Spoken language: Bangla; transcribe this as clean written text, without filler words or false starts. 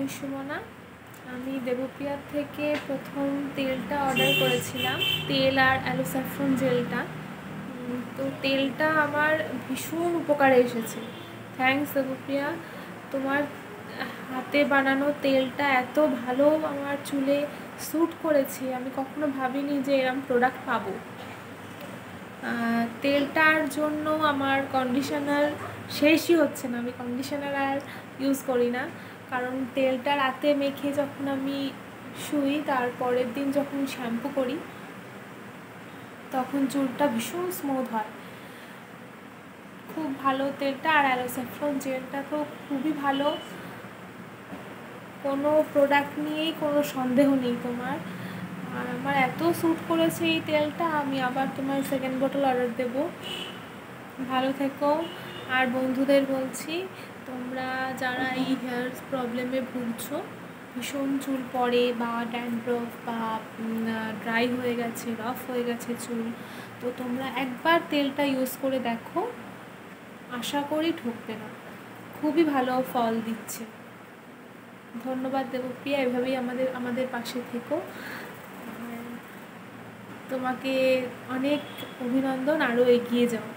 আমি সুমনা। আমি দেবপ্রিয়ার থেকে প্রথম তেলটা অর্ডার করেছিলাম, তেল আর অ্যালো স্যাফরন জেলটা। তো তেলটা আমার ভীষণ উপকারে এসেছে। থ্যাঙ্কস দেবপ্রিয়া, তোমার হাতে বানানো তেলটা এত ভালো আমার চুলে স্যুট করেছে, আমি কখনো ভাবিনি যে এরকম প্রোডাক্ট পাবো। তেলটার জন্য আমার কন্ডিশনার শেষই হচ্ছে না, আমি কন্ডিশনার আর ইউজ করি না, কারণ তেলটা রাতে মেখে যখন আমি শুই তারপরের দিন যখন শ্যাম্পু করি তখন চুলটা ভীষণ স্মুথ হয়। খুব ভালো তেলটা, আর অ্যালো স্যাফরন জেলটা তো খুবই ভালো, কোনো প্রোডাক্ট নিয়েই কোনো সন্দেহ নেই তোমার। আর আমার এত স্যুট করেছে এই তেলটা, আমি আবার তোমার সেকেন্ড বোতল অর্ডার দেবো। ভালো থেকো। আর বন্ধুদের বলছি, তোমরা যারা এই হেয়ার প্রবলেমে ভুগছো, ভীষণ চুল পড়ে বা ড্যান্ড্রফ বা ড্রাই হয়ে গেছে, রাফ হয়ে গেছে চুল, তো তোমরা একবার তেলটা ইউজ করে দেখো, আশা করি ঠকবে না, খুবই ভালো ফল দিচ্ছে। ধন্যবাদ দেবপ্রিয়া, এভাবেই আমাদের পাশে থেকো। তোমাকে অনেক অভিনন্দন, আরও এগিয়ে যাও।